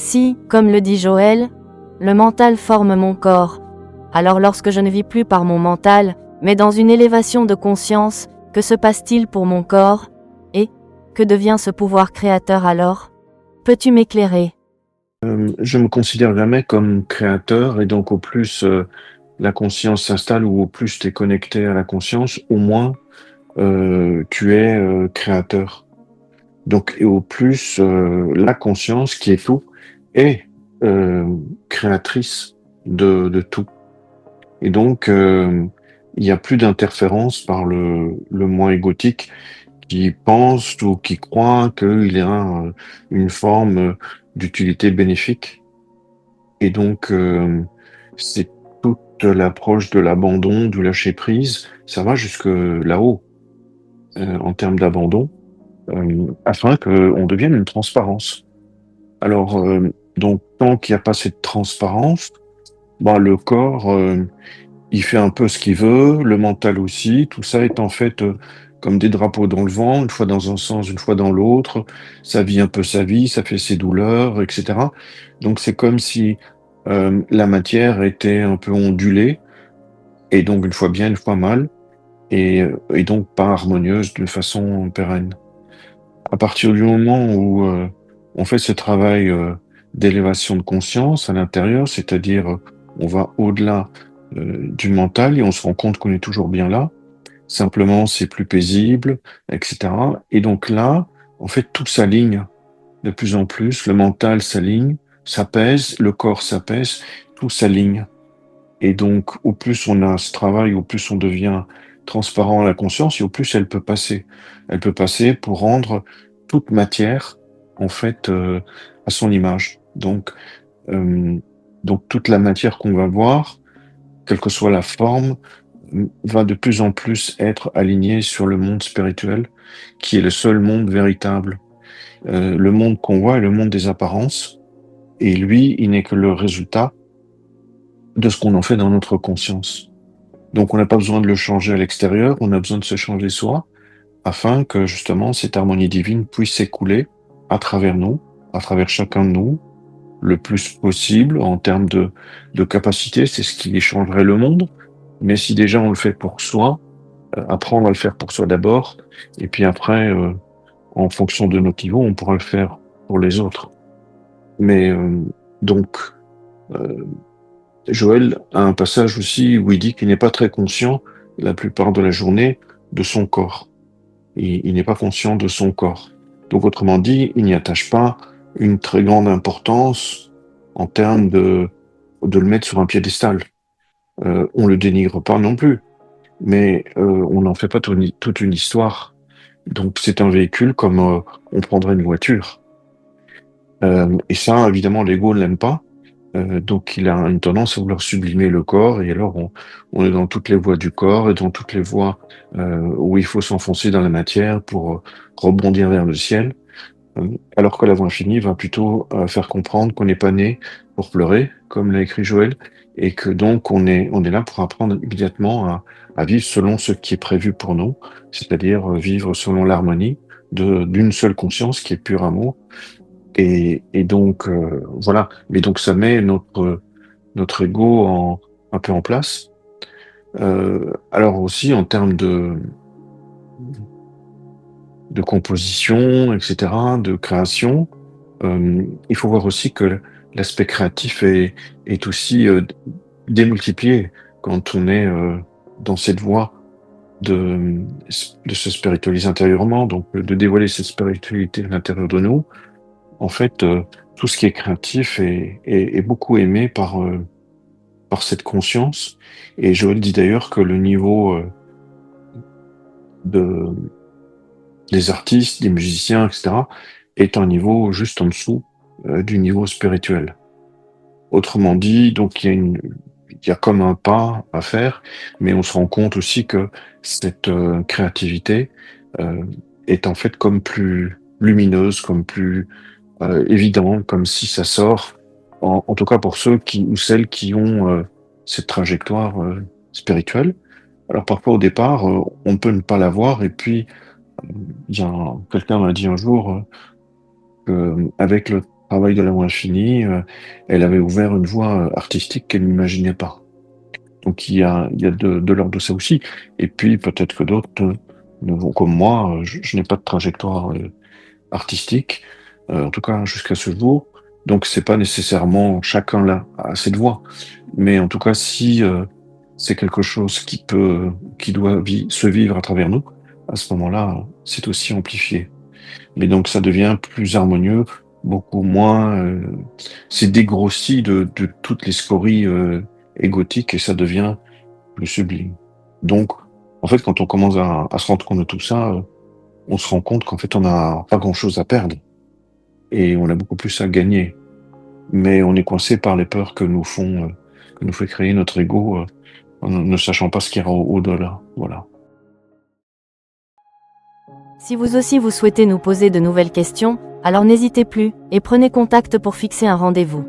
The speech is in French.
Si, comme le dit Joël, le mental forme mon corps, alors lorsque je ne vis plus par mon mental, mais dans une élévation de conscience, que se passe-t-il pour mon corps? Et que devient ce pouvoir créateur alors? Peux-tu m'éclairer? Je me considère jamais comme créateur et donc au plus, la conscience s'installe ou au plus tu es connecté à la conscience, au moins, tu es, créateur. Donc et au plus, la conscience qui est tout est, créatrice de tout et donc, il y a plus d'interférence par le moi égotique qui pense ou qui croit qu'il y a, une forme, d'utilité bénéfique et donc, c'est toute l'approche de l'abandon, du lâcher prise, ça va jusque là-haut, en termes d'abandon, afin qu'on devienne une transparence. Alors, donc tant qu'il y a pas cette transparence, bah, le corps, il fait un peu ce qu'il veut, le mental aussi, tout ça est en fait, comme des drapeaux dans le vent, une fois dans un sens, une fois dans l'autre. Ça vit un peu sa vie, ça fait ses douleurs et cetera. Donc c'est comme si, la matière était un peu ondulée et donc une fois bien, une fois mal et donc pas harmonieuse de façon pérenne. À partir du moment où, on fait ce travail, d'élévation de conscience à l'intérieur, c'est-à-dire, on va au-delà, du mental et on se rend compte qu'on est toujours bien là. Simplement, c'est plus paisible et cetera et donc là, en fait, tout s'aligne de plus en plus. Le mental s'aligne, s'apaise, le corps s'apaise, tout s'aligne et donc au plus on a ce travail, au plus on devient transparent à la conscience et au plus elle peut passer. Elle peut passer pour rendre toute matière, en fait, à son image. Hem, donc toute la matière qu'on va voir, quelle que soit la forme, va de plus en plus être alignée sur le monde spirituel, qui est le seul monde véritable. Le monde qu'on voit est le monde des apparences et lui, il n'est que le résultat de ce qu'on en fait dans notre conscience. Donc on n'a pas besoin de le changer à l'extérieur, on a besoin de se changer soi, afin que justement cette harmonie divine puisse s'écouler à travers nous, à travers chacun de nous, le plus possible en termes de capacité. C'est ce qui changerait le monde. Mais si déjà on le fait pour soi, apprendre à le faire pour soi d'abord, et puis après, en fonction de notre niveau, on pourra le faire pour les autres. Mais donc, euh, Joël a un passage aussi où il dit qu'il n'est pas très conscient la plupart de la journée de son corps. Il n'est pas conscient de son corps. Donc autrement dit, il n'y attache pas une très grande importance en termes de le mettre sur un piédestal. On le dénigre pas non plus, mais on n'en fait pas toute une histoire. Donc c'est un véhicule comme on prendrait une voiture. Et ça, évidemment, l'ego ne l'aime pas. Donc il a une tendance à vouloir sublimer le corps et alors on est dans toutes les voies du corps et dans toutes les voies où il faut s'enfoncer dans la matière pour rebondir vers le ciel, alors que la voie infinie va plutôt faire comprendre qu'on n'est pas né pour pleurer, comme l'a écrit Joël, et que donc on est là pour apprendre immédiatement à vivre selon ce qui est prévu pour nous, c'est-à-dire vivre selon l'harmonie d'une seule conscience qui est pur amour et donc, voilà. Mais donc ça met notre ego un peu en place. Alors aussi en termes de composition, et cetera, de création, il faut voir aussi que l'aspect créatif est aussi, démultiplié quand on est, dans cette voie de, de se spiritualiser intérieurement, donc de dévoiler cette spiritualité à l'intérieur de nous. En fait, tout ce qui est créatif est beaucoup aimé par cette conscience et Joël dit d'ailleurs que le niveau, de des artistes, des musiciens et cetera, est un niveau juste en dessous, du niveau spirituel. Autrement dit, donc il y a comme un pas à faire, mais on se rend compte aussi que cette, créativité, heu, est en fait comme plus lumineuse, comme plus évident, comme si ça sort, en tout cas pour ceux qui ou celles qui ont, cette trajectoire, spirituelle. Alors parfois au départ, on peut ne pas l'avoir et puis, il y a quelqu'un m'a dit un jour, qu'avec le travail de l'amour infini, elle avait ouvert une voie artistique qu'elle n'imaginait pas. Donc il y a de l'ordre de ça aussi. Et puis peut-être que d'autres ne vont comme moi, je n'ai pas de trajectoire artistique, en tout cas jusqu'à ce jour. Donc c'est pas nécessairement chacun là a cette voix. Mais en tout cas, si c'est quelque chose qui doit se vivre à travers nous, à ce moment-là, c'est aussi amplifié. Mais donc ça devient plus harmonieux, beaucoup moins, c'est dégrossi de toutes les scories égotiques et ça devient plus sublime. Donc, en fait, quand on commence à se rendre compte de tout ça, on se rend compte qu'en fait, on n'a pas grand-chose à perdre et on a beaucoup plus à gagner. Mais on est coincé par les peurs que nous fait créer notre ego, en ne sachant pas ce qu'il y a au-delà. Voilà. Si vous aussi vous souhaitez nous poser de nouvelles questions, alors n'hésitez plus et prenez contact pour fixer un rendez-vous.